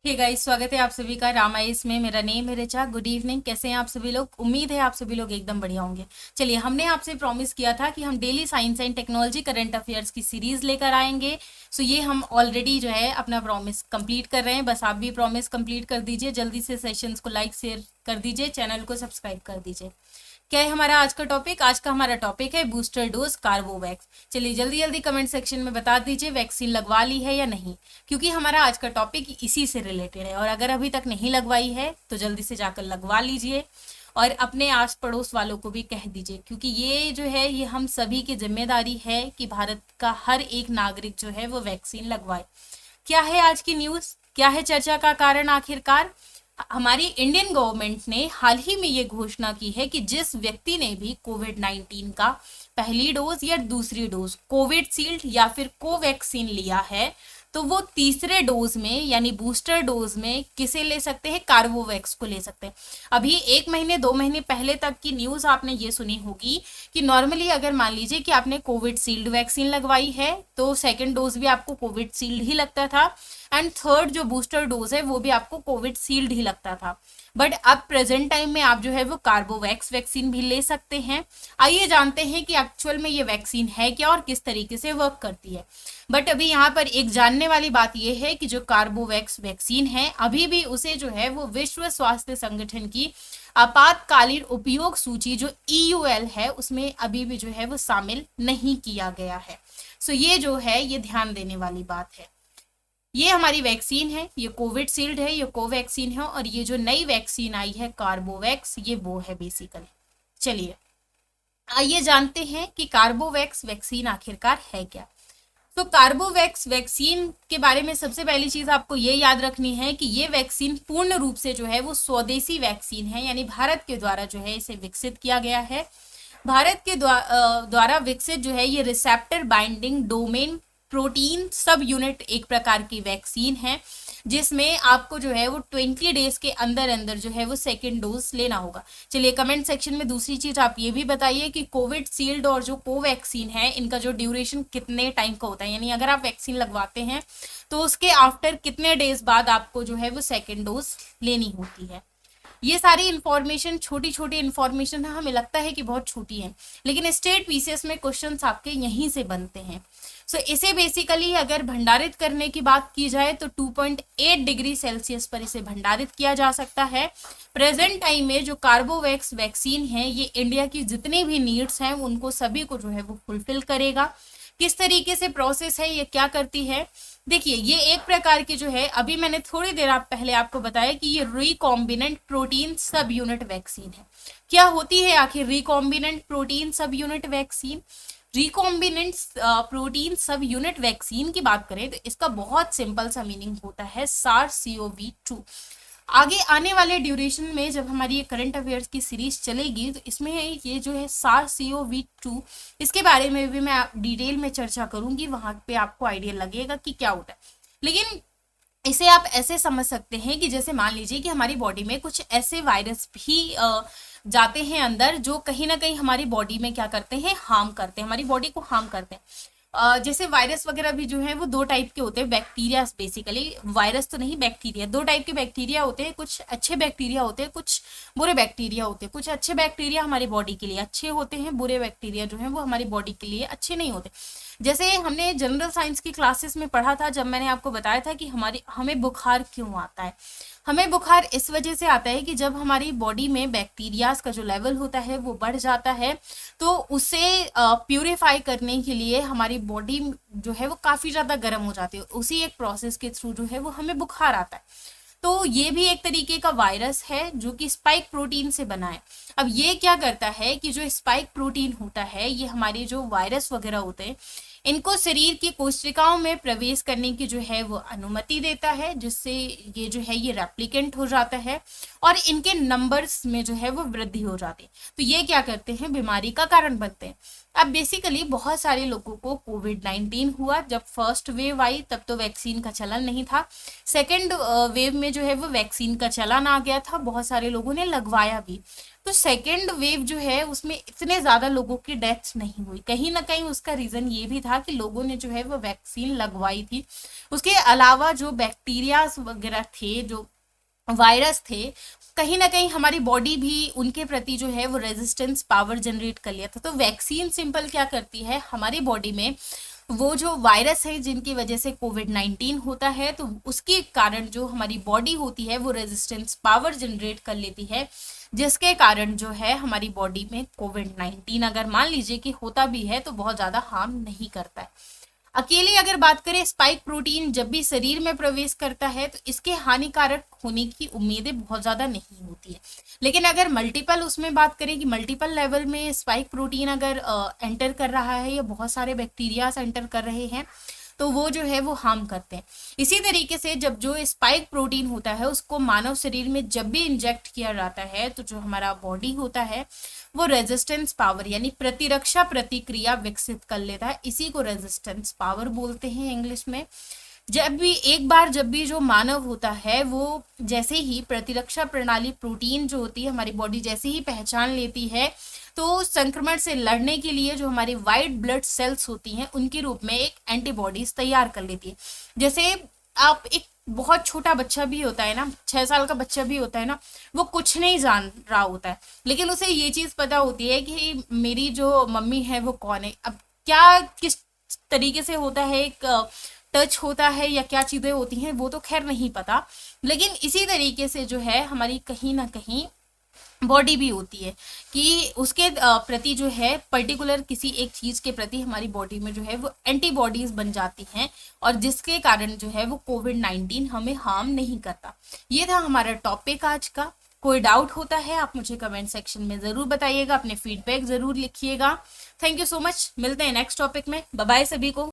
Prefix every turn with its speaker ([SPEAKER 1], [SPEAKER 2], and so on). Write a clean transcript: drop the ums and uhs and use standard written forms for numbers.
[SPEAKER 1] Hey guys, स्वागत है आप सभी का रामायस में। मेरा नेम है रिचा। Good evening. कैसे हैं आप सभी लोग? उम्मीद है आप सभी लोग एकदम बढ़िया होंगे। चलिए, हमने आपसे प्रॉमिस किया था कि हम daily science and technology current affairs की सीरीज लेकर आएंगे। सो ये हम ऑलरेडी जो है अपना प्रॉमिस कंप्लीट कर रहे हैं। बस आप भी प्रॉमिस कंप्लीट कर दीजिए, जल्दी से सेशंस को लाइक शेयर कर दीजिए, चैनल को सब्सक्राइब कर दीजिए। क्या है हमारा आज का टॉपिक? आज का हमारा टॉपिक है बूस्टर डोज कार्बोवैक्स। चलिए जल्दी जल्दी कमेंट सेक्शन में बता दीजिए वैक्सीन लगवा ली है या नहीं, क्योंकि हमारा आज का टॉपिक इसी से रिलेटेड है। और अगर अभी तक नहीं लगवाई है तो जल्दी से जाकर लगवा लीजिए और अपने आस पड़ोस वालों को भी कह दीजिए, क्योंकि ये जो है ये हम सभी की जिम्मेदारी है कि भारत का हर एक नागरिक जो है वो वैक्सीन लगवाए। क्या है आज की न्यूज़? क्या है चर्चा का कारण? आखिरकार हमारी इंडियन गवर्नमेंट ने हाल ही में ये घोषणा की है कि जिस व्यक्ति ने भी कोविड-19 का पहली डोज या दूसरी डोज, कोविडशील्ड या फिर कोवैक्सीन लिया है, तो वो तीसरे डोज में यानी बूस्टर डोज में किसे ले सकते हैं? कार्बोवैक्स को ले सकते हैं। अभी 1 महीने 2 महीने पहले तक की न्यूज आपने ये सुनी होगी कि नॉर्मली अगर मान लीजिए कि आपने कोविडशील्ड वैक्सीन लगवाई है तो सेकेंड डोज भी आपको कोविडशील्ड ही लगता था एंड थर्ड जो बूस्टर डोज है वो भी आपको कोविडशील्ड ही लगता था। बट अब प्रेजेंट टाइम में आप जो है वो कार्बोवैक्स वैक्सीन भी ले सकते हैं। आइए जानते हैं कि एक्चुअल में ये वैक्सीन है क्या और किस तरीके से वर्क करती है। बट अभी यहाँ पर एक जानने वाली बात यह है कि जो कार्बोवैक्स वैक्सीन है अभी भी उसे जो है वो विश्व स्वास्थ्य संगठन की आपातकालीन उपयोग सूची जो EUL है उसमें अभी भी जो है वो शामिल नहीं किया गया है। सो ये जो है ये ध्यान देने वाली बात है। ये हमारी वैक्सीन है, ये कोविडशील्ड है, ये कोवैक्सीन है और ये जो नई वैक्सीन आई है कार्बोवैक्स ये वो है बेसिकली। चलिए आइए जानते हैं कि कार्बोवैक्स वैक्सीन आखिरकार है क्या। तो कार्बोवैक्स वैक्सीन के बारे में सबसे पहली चीज आपको ये याद रखनी है कि ये वैक्सीन पूर्ण रूप से जो है वो स्वदेशी वैक्सीन है, यानी भारत के द्वारा जो है इसे विकसित किया गया है। भारत के द्वारा विकसित जो है ये रिसेप्टर बाइंडिंग डोमेन प्रोटीन सब यूनिट एक प्रकार की वैक्सीन है, जिसमें आपको जो है वो 20 डेज के अंदर अंदर जो है वो सेकेंड डोज लेना होगा। चलिए कमेंट सेक्शन में दूसरी चीज आप ये भी बताइए कि कोविडशील्ड और जो कोवैक्सीन है इनका जो ड्यूरेशन कितने टाइम का होता है, यानी अगर आप वैक्सीन लगवाते हैं तो उसके आफ्टर कितने डेज बाद आपको जो है वो सेकेंड डोज लेनी होती है। ये सारी इंफॉर्मेशन छोटी छोटी इंफॉर्मेशन है, हमें लगता है कि बहुत छोटी है, लेकिन स्टेट पीसीएस में क्वेश्चंस आपके यहीं से बनते हैं। सो इसे बेसिकली अगर भंडारित करने की बात की जाए तो 2.8 डिग्री सेल्सियस पर इसे भंडारित किया जा सकता है। प्रेजेंट टाइम में जो कार्बोवैक्स वैक्सीन है ये इंडिया की जितनी भी नीड्स हैं उनको सभी को जो है वो फुलफिल करेगा। किस तरीके से प्रोसेस है, ये क्या करती है? देखिए ये एक प्रकार की जो है, अभी मैंने थोड़ी देर पहले आपको बताया कि ये रिकॉम्बिनेंट प्रोटीन सब यूनिट वैक्सीन है। क्या होती है आखिर रिकॉम्बिनेंट प्रोटीन सब यूनिट वैक्सीन? रिकॉम्बिनेंट प्रोटीन सब यूनिट वैक्सीन की बात करें तो इसका बहुत सिंपल सा मीनिंग होता है SARS-CoV-2। आगे आने वाले ड्यूरेशन में जब हमारी ये करंट अफेयर्स की सीरीज चलेगी तो इसमें ये जो है SARS-CoV-2 इसके बारे में भी मैं डिटेल में चर्चा करूंगी, वहां पे आपको आइडिया लगेगा कि क्या होता है। लेकिन इसे आप ऐसे समझ सकते हैं कि जैसे मान लीजिए कि हमारी बॉडी में कुछ ऐसे वायरस भी जाते हैं अंदर जो कहीं ना कहीं हमारी बॉडी में क्या करते हैं, हार्म करते हैं, हमारी बॉडी को हार्म करते हैं। जैसे वायरस वगैरह भी जो है वो दो टाइप के होते हैं, बैक्टीरिया बेसिकली, वायरस तो नहीं बैक्टीरिया। दो टाइप के बैक्टीरिया होते हैं, कुछ अच्छे बैक्टीरिया होते हैं, कुछ बुरे बैक्टीरिया होते हैं। कुछ अच्छे बैक्टीरिया हमारी बॉडी के लिए अच्छे होते हैं, बुरे बैक्टीरिया जो है वो हमारी बॉडी के लिए अच्छे नहीं होते। जैसे हमने जनरल साइंस की क्लासेस में पढ़ा था जब मैंने आपको बताया था कि हमें बुखार क्यों आता है। हमें बुखार इस वजह से आता है कि जब हमारी बॉडी में बैक्टीरियाज का जो लेवल होता है वो बढ़ जाता है तो उसे प्यूरिफाई करने के लिए हमारी बॉडी जो है वो काफ़ी ज़्यादा गर्म हो जाती है। उसी एक प्रोसेस के थ्रू जो है वो हमें बुखार आता है। तो ये भी एक तरीके का वायरस है जो कि स्पाइक प्रोटीन से बना है। अब ये क्या करता है कि जो स्पाइक प्रोटीन होता है ये हमारे जो वायरस वगैरह होते हैं इनको शरीर की कोशिकाओं में प्रवेश करने की जो है वो अनुमति देता है, जिससे ये जो है ये रेप्लिकेंट हो जाता है और इनके नंबर्स में जो है वो वृद्धि हो जाती है। तो ये क्या करते हैं, बीमारी का कारण बनते हैं। अब बेसिकली बहुत सारे लोगों को कोविड-19 हुआ। जब फर्स्ट वेव आई तब तो वैक्सीन का चलन नहीं था। सेकेंड वेव में जो है वो वैक्सीन का चलन आ गया था, बहुत सारे लोगों ने लगवाया भी। तो सेकेंड वेव जो है उसमें इतने ज़्यादा लोगों की डेथ्स नहीं हुई। कहीं ना कहीं उसका रीज़न ये भी था कि लोगों ने जो है वो वैक्सीन लगवाई थी। उसके अलावा जो बैक्टीरियाज वगैरह थे, जो वायरस थे, कहीं ना कहीं हमारी बॉडी भी उनके प्रति जो है वो रेजिस्टेंस पावर जनरेट कर लिया था। तो वैक्सीन सिंपल क्या करती है, हमारी बॉडी में वो जो वायरस है जिनकी वजह से कोविड-19 होता है, तो उसके कारण जो हमारी बॉडी होती है वो रेजिस्टेंस पावर जनरेट कर लेती है, जिसके कारण जो है हमारी बॉडी में कोविड-19 अगर मान लीजिए कि होता भी है तो बहुत ज़्यादा हार्म नहीं करता है। अकेले अगर बात करें, स्पाइक प्रोटीन जब भी शरीर में प्रवेश करता है तो इसके हानिकारक होने की उम्मीदें बहुत ज़्यादा नहीं होती है। लेकिन अगर मल्टीपल उसमें बात करें कि मल्टीपल लेवल में स्पाइक प्रोटीन अगर एंटर कर रहा है या बहुत सारे बैक्टीरियाज एंटर कर रहे हैं तो वो जो है वो हार्म करते हैं। इसी तरीके से जब जो स्पाइक प्रोटीन होता है उसको मानव शरीर में जब भी इंजेक्ट किया जाता है तो जो हमारा बॉडी होता है वो रेजिस्टेंस पावर यानी प्रतिरक्षा प्रतिक्रिया विकसित कर लेता है। इसी को रेजिस्टेंस पावर बोलते हैं इंग्लिश में। जब भी जो मानव होता है वो जैसे ही प्रतिरक्षा प्रणाली प्रोटीन जो होती है हमारी बॉडी जैसे ही पहचान लेती है तो संक्रमण से लड़ने के लिए जो हमारे वाइट ब्लड सेल्स होती हैं उनके रूप में एक एंटीबॉडीज तैयार कर लेती है। जैसे आप एक बहुत छोटा बच्चा भी होता है ना, 6 साल का बच्चा भी होता है ना, वो कुछ नहीं जान रहा होता है लेकिन उसे ये चीज़ पता होती है कि मेरी जो मम्मी है वो कौन है। अब क्या किस तरीके से होता है, एक टच होता है या क्या चीज़ें होती हैं वो तो खैर नहीं पता, लेकिन इसी तरीके से जो है हमारी कहीं ना कहीं बॉडी भी होती है कि उसके प्रति जो है पर्टिकुलर किसी एक चीज़ के प्रति हमारी बॉडी में जो है वो एंटीबॉडीज बन जाती हैं और जिसके कारण जो है वो कोविड-19 हमें हार्म नहीं करता। ये था हमारा टॉपिक आज का। कोई डाउट होता है आप मुझे कमेंट सेक्शन में ज़रूर बताइएगा, अपने फीडबैक ज़रूर लिखिएगा। थैंक यू सो मच, मिलते हैं नेक्स्ट टॉपिक में। बाय बाय सभी को।